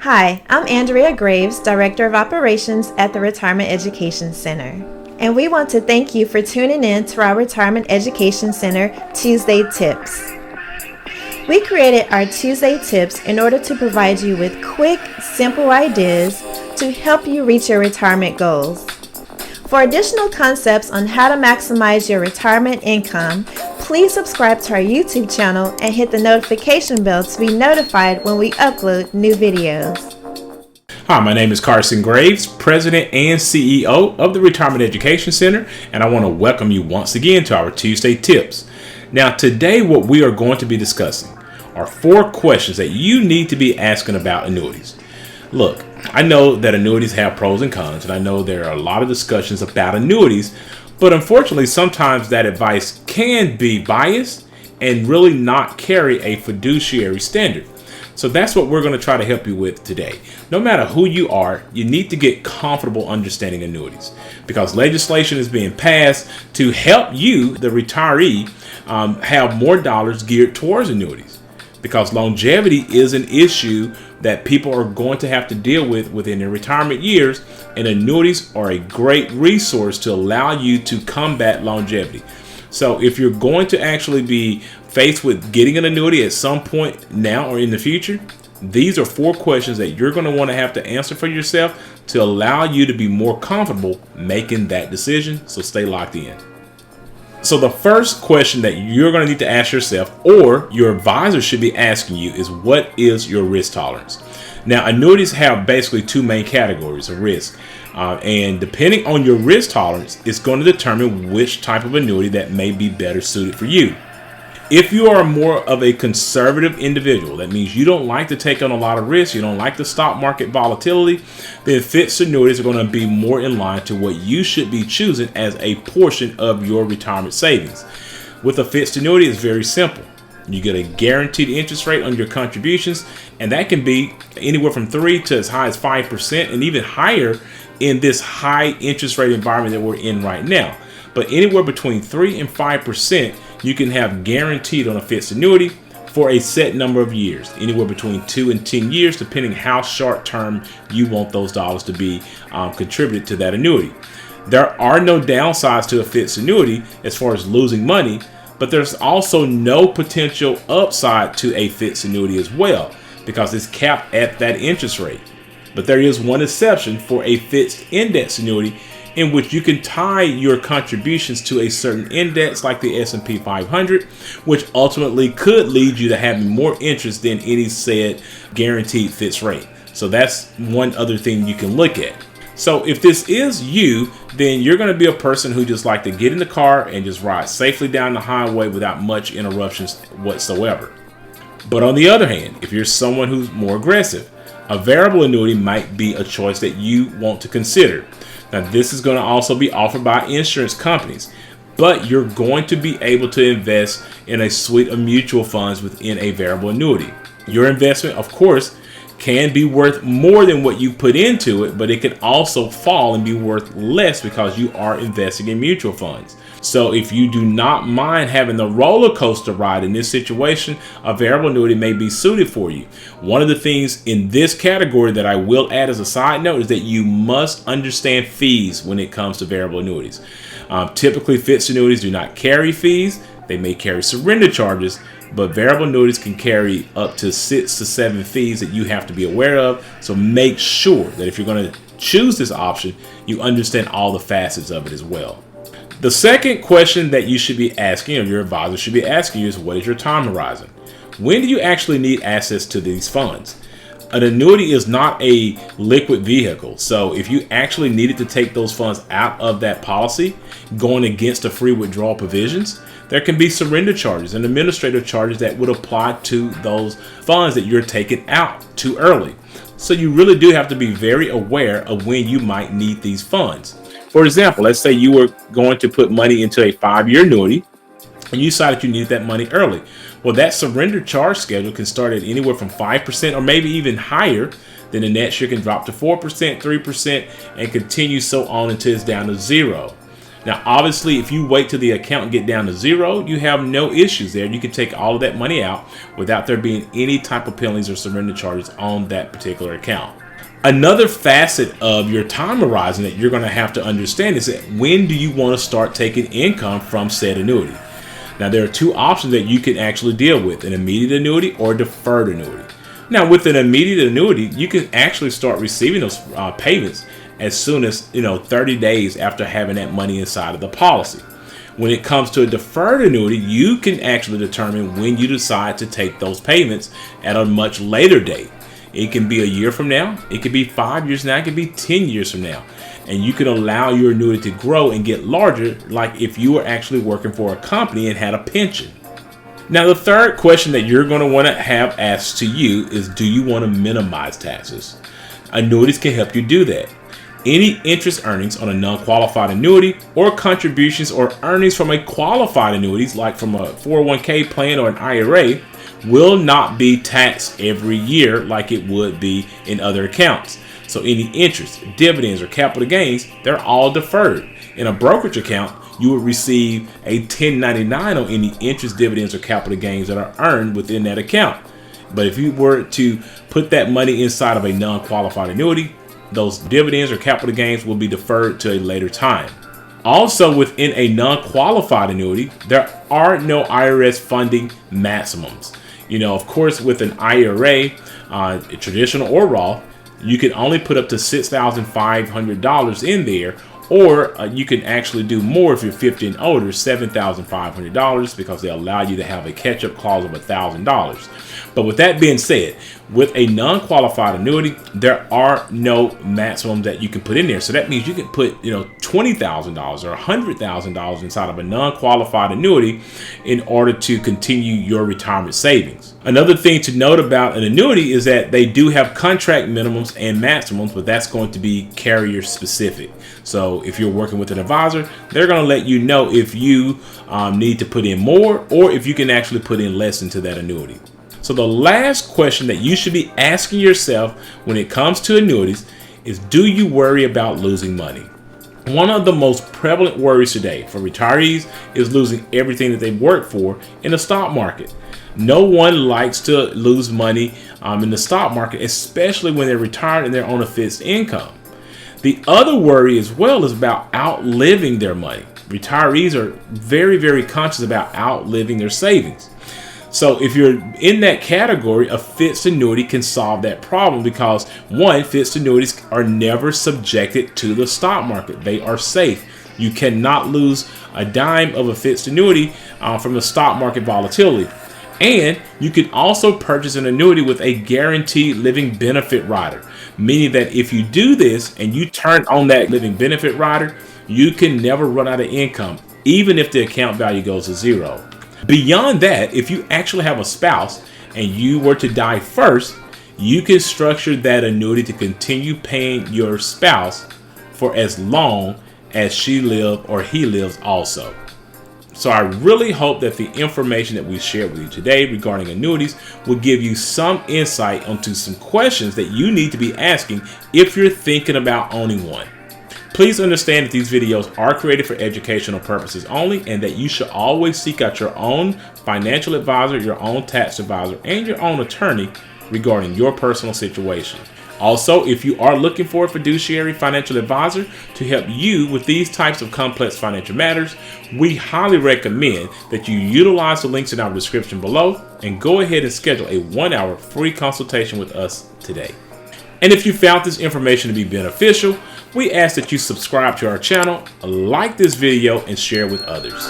Hi, I'm Andrea Graves, Director of Operations at the Retirement Education Center. And we want to thank you for tuning in to our Retirement Education Center Tuesday Tips. We created our Tuesday Tips in order to provide you with quick, simple ideas to help you reach your retirement goals. For additional concepts on how to maximize your retirement income, please subscribe to our YouTube channel and hit the notification bell to be notified when we upload new videos. Hi, my name is Carson Graves, President and CEO of the Retirement Education Center, and I want to welcome you once again to our Tuesday Tips. Now, today what we are going to be discussing are 4 questions that you need to be asking about annuities. Look, I know that annuities have pros and cons, and I know there are a lot of discussions about annuities, but unfortunately sometimes that advice can be biased and really not carry a fiduciary standard. So that's what we're going to try to help you with today. No matter who you are, you need to get comfortable understanding annuities because legislation is being passed to help you, the retiree, have more dollars geared towards annuities. Because longevity is an issue that people are going to have to deal with within their retirement years, and annuities are a great resource to allow you to combat longevity. So if you're going to actually be faced with getting an annuity at some point now or in the future, these are 4 questions that you're going to want to have to answer for yourself to allow you to be more comfortable making that decision. So stay locked in. So the first question that you're going to need to ask yourself, or your advisor should be asking you, is what is your risk tolerance? Now, annuities have basically 2 main categories of risk. And depending on your risk tolerance, it's going to determine which type of annuity that may be better suited for you. If you are more of a conservative individual, that means you don't like to take on a lot of risk, you don't like the stock market volatility, then fixed annuities are going to be more in line to what you should be choosing as a portion of your retirement savings. With a fixed annuity, it's very simple. You get a guaranteed interest rate on your contributions, and that can be anywhere from 3 to as high as 5% and even higher in this high interest rate environment that we're in right now. But anywhere between 3 and 5% you can have guaranteed on a fixed annuity for a set number of years, anywhere between 2 and 10 years, depending how short term you want those dollars to be contributed to that annuity. There are no downsides to a fixed annuity as far as losing money, but there's also no potential upside to a fixed annuity as well because it's capped at that interest rate. But there is one exception for a fixed index annuity in which you can tie your contributions to a certain index like the S&P 500, which ultimately could lead you to having more interest than any said guaranteed fixed rate. So that's one other thing you can look at. So if this is you, then you're going to be a person who just like to get in the car and just ride safely down the highway without much interruptions whatsoever. But on the other hand, if you're someone who's more aggressive, a variable annuity might be a choice that you want to consider. Now, this is going to also be offered by insurance companies, but you're going to be able to invest in a suite of mutual funds within a variable annuity. Your investment, of course, can be worth more than what you put into it, but it can also fall and be worth less because you are investing in mutual funds. So if you do not mind having the roller coaster ride in this situation, a variable annuity may be suited for you. One of the things in this category that I will add as a side note is that you must understand fees when it comes to variable annuities. Typically, fixed annuities do not carry fees. They may carry surrender charges, but variable annuities can carry up to 6 to 7 fees that you have to be aware of. So make sure that if you're going to choose this option, you understand all the facets of it as well. The second question that you should be asking, or your advisor should be asking you, is what is your time horizon? When do you actually need access to these funds? An annuity is not a liquid vehicle. So if you actually needed to take those funds out of that policy, going against the free withdrawal provisions, there can be surrender charges and administrative charges that would apply to those funds that you're taking out too early. So you really do have to be very aware of when you might need these funds. For example, let's say you were going to put money into a 5-year annuity and you decided you needed that money early. Well, that surrender charge schedule can start at anywhere from 5% or maybe even higher. Then the next year can drop to 4%, 3%, and continue so on until it's down to 0. Now, obviously, if you wait till the account get down to zero, you have no issues there. You can take all of that money out without there being any type of penalties or surrender charges on that particular account. Another facet of your time horizon that you're going to have to understand is that when do you want to start taking income from said annuity? Now, there are two options that you can actually deal with: an immediate annuity or deferred annuity. Now, with an immediate annuity, you can actually start receiving those payments as soon as 30 days after having that money inside of the policy. When it comes to a deferred annuity, you can actually determine when you decide to take those payments at a much later date. It can be a year from now, it could be 5 years now, it could be 10 years from now. And you can allow your annuity to grow and get larger, like if you were actually working for a company and had a pension. Now, the third question that you're going to want to have asked to you is, do you want to minimize taxes? Annuities can help you do that. Any interest earnings on a non-qualified annuity or contributions or earnings from a qualified annuities, like from a 401k plan or an IRA, will not be taxed every year like it would be in other accounts. So any interest, dividends, or capital gains, they're all deferred. In a brokerage account, you will receive a 1099 on any interest, dividends, or capital gains that are earned within that account. But if you were to put that money inside of a non-qualified annuity, those dividends or capital gains will be deferred to a later time. Also, within a non-qualified annuity, there are no IRS funding maximums. Of course, with an IRA, traditional or Roth, you can only put up to $6,500 in there, or you can actually do more if you're 50 and older, $7,500, because they allow you to have a catch-up clause of $1,000. But with that being said, with a non-qualified annuity, there are no maximums that you can put in there. So that means you can put, $20,000 or $100,000 inside of a non-qualified annuity in order to continue your retirement savings. Another thing to note about an annuity is that they do have contract minimums and maximums, but that's going to be carrier specific. So if you're working with an advisor, they're going to let you know if you need to put in more or if you can actually put in less into that annuity. So the last question that you should be asking yourself when it comes to annuities is, do you worry about losing money? One of the most prevalent worries today for retirees is losing everything that they've worked for in the stock market. No one likes to lose money in the stock market, especially when they're retired and they're on a fixed income. The other worry as well is about outliving their money. Retirees are very, very conscious about outliving their savings. So if you're in that category, a fixed annuity can solve that problem because, one, fixed annuities are never subjected to the stock market. They are safe. You cannot lose a dime of a fixed annuity from the stock market volatility. And you can also purchase an annuity with a guaranteed living benefit rider, meaning that if you do this and you turn on that living benefit rider, you can never run out of income, even if the account value goes to zero. Beyond that, if you actually have a spouse and you were to die first, you can structure that annuity to continue paying your spouse for as long as she lives or he lives also. So I really hope that the information that we shared with you today regarding annuities will give you some insight onto some questions that you need to be asking if you're thinking about owning one. Please understand that these videos are created for educational purposes only, and that you should always seek out your own financial advisor, your own tax advisor, and your own attorney regarding your personal situation. Also, if you are looking for a fiduciary financial advisor to help you with these types of complex financial matters, we highly recommend that you utilize the links in our description below and go ahead and schedule a 1-hour free consultation with us today. And if you found this information to be beneficial, we ask that you subscribe to our channel, like this video, and share with others.